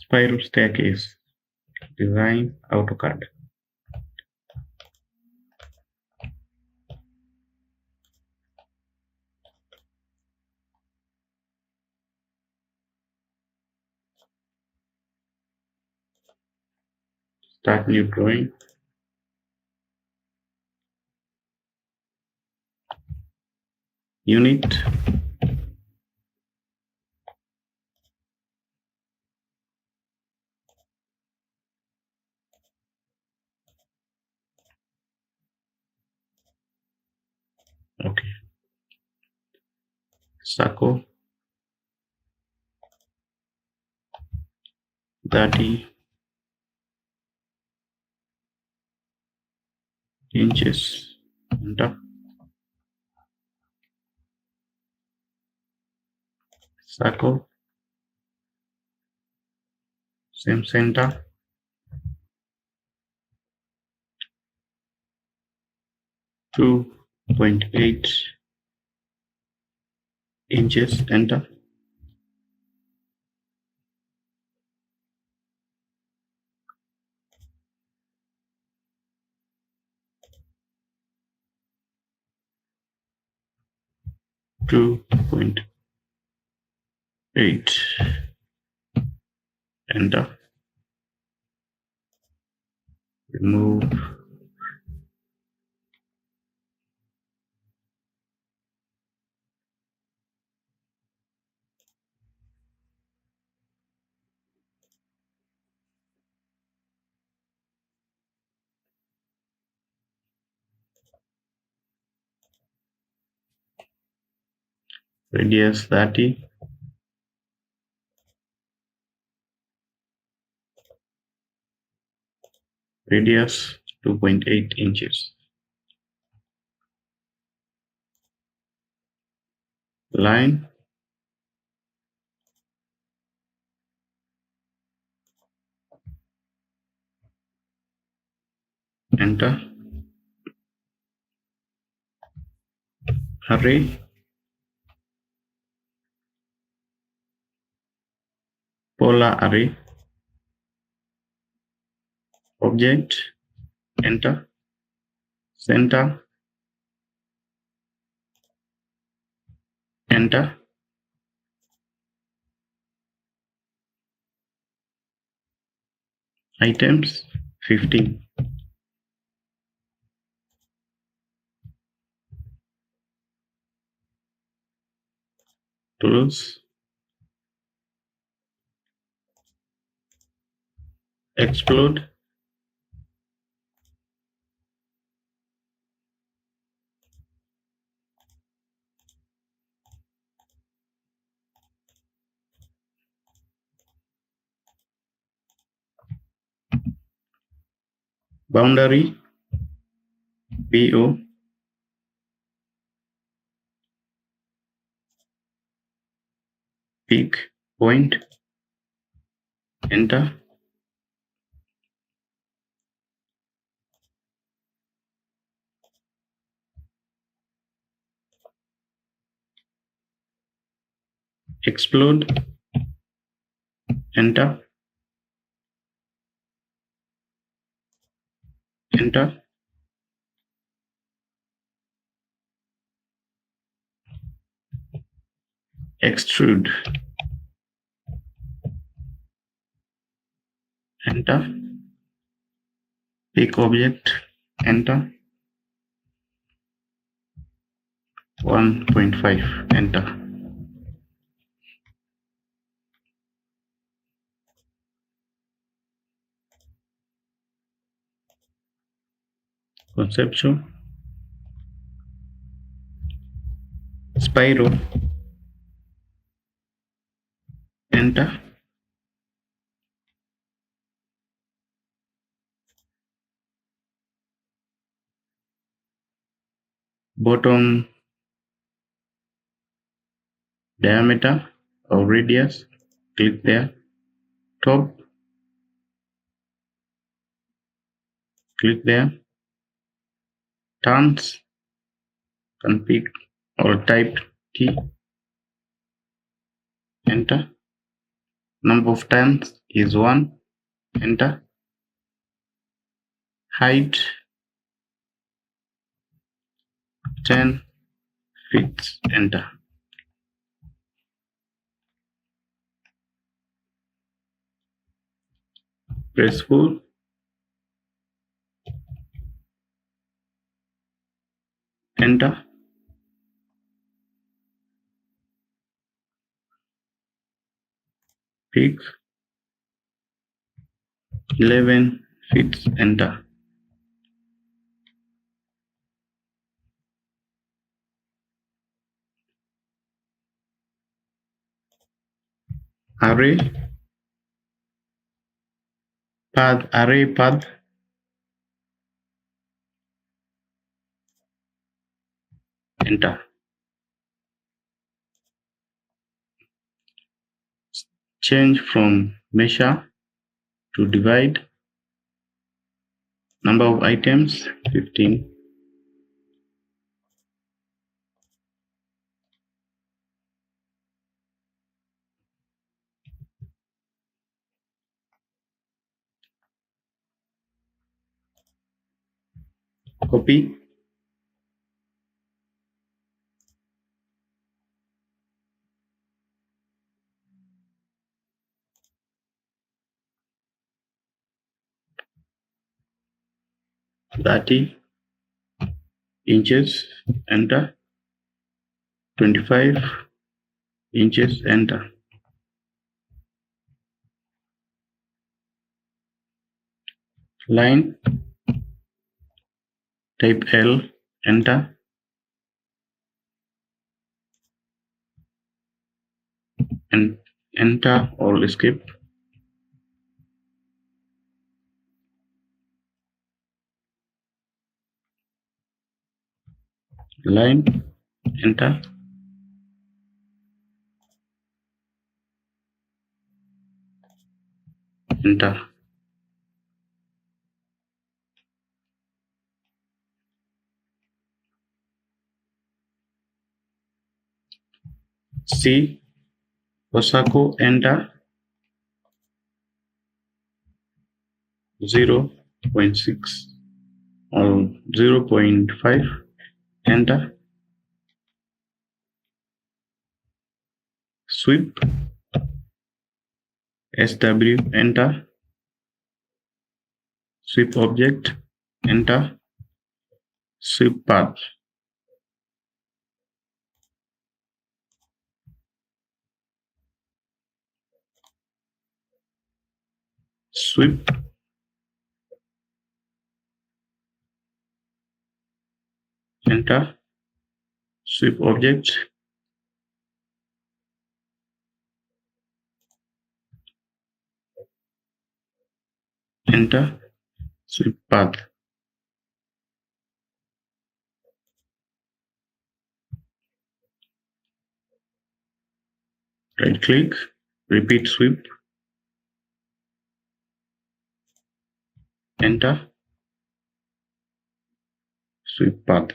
Spiral staircase. Design AutoCAD. Start new drawing. Unit. Okay. Circle 30 inches. Enter. Circle. Same center. 2.8 inches. Enter. Two point eight. Enter. Remove. Radius 30. Radius 2.8 inches. Line. Enter. Array. Polar array. Object. Enter. Center. Enter. Items 15. Tools. Explode. Boundary. BO. Peak. Point. Enter. Explode. Enter. Enter. Extrude. Enter. Pick object. Enter. 1.5. Enter. Conceptual. Spiral. Enter. Bottom diameter or radius. Click there. Top. Click there. Turns. Can pick or type T. Enter. Number of turns is 1, enter. Height 10 feet, enter. Press full. Enter. Pick 11 feet, enter. Array path, enter. Change from measure to divide. Number of items 15. Copy. Thirty inches, enter. 25 inches, enter. Line type L, enter. And enter or escape. Line, enter. Enter. C, Osako, enter. 0.6 or 0.5, enter. Sweep, SW, enter. Sweep object, enter. Sweep path. Sweep, enter. Sweep object, enter. Sweep path. Right click, repeat sweep, enter. Sweep path.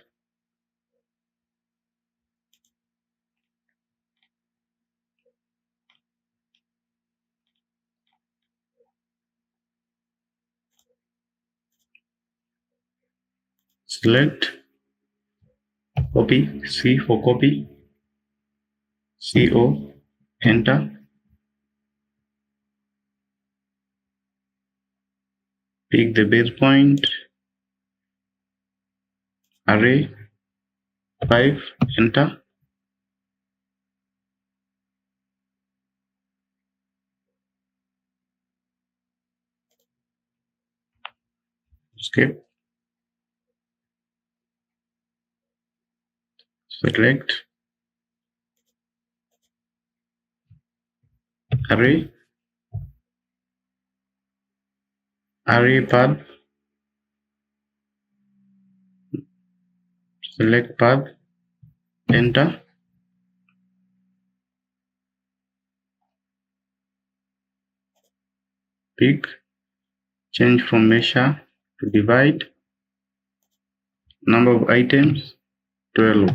Select, copy, C for copy, CO, enter. Pick the base point, array 5, enter. Escape. Select, array path, select path, enter. Pick, change from measure to divide. Number of items 12.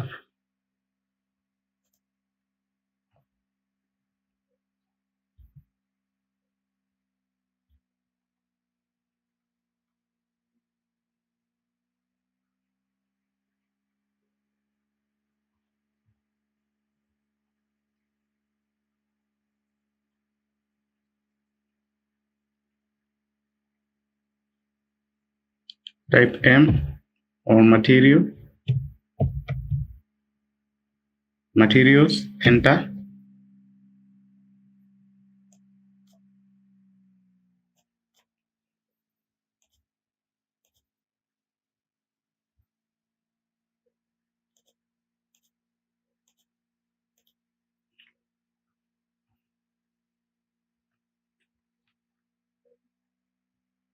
type M or materials, enter.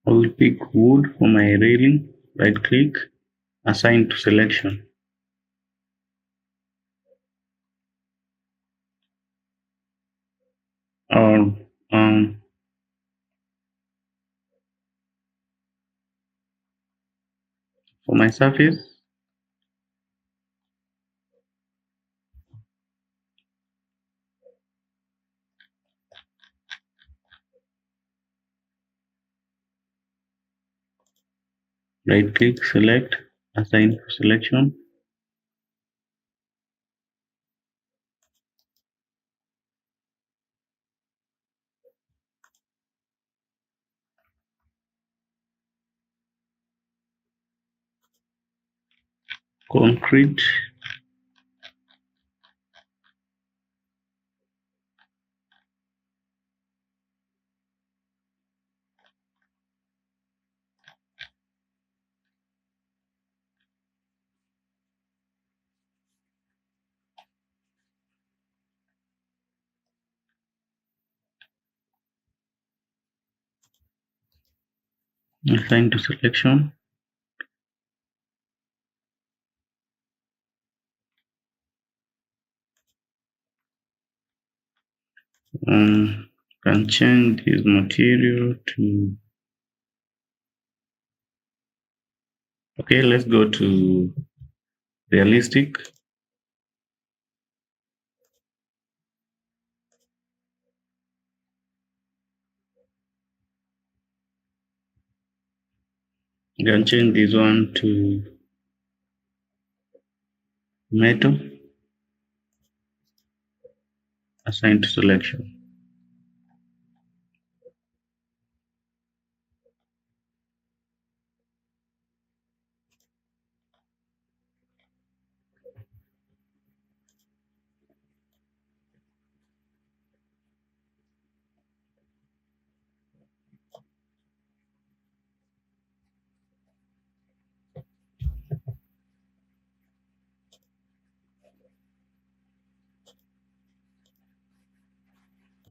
I will pick wood for my railing, right click, assign to selection. Or for my surface, right click, select, assign to selection. Concrete, assign to selection. Can change this material to, okay, let's go to realistic. You can change this one to metal, assign to selection.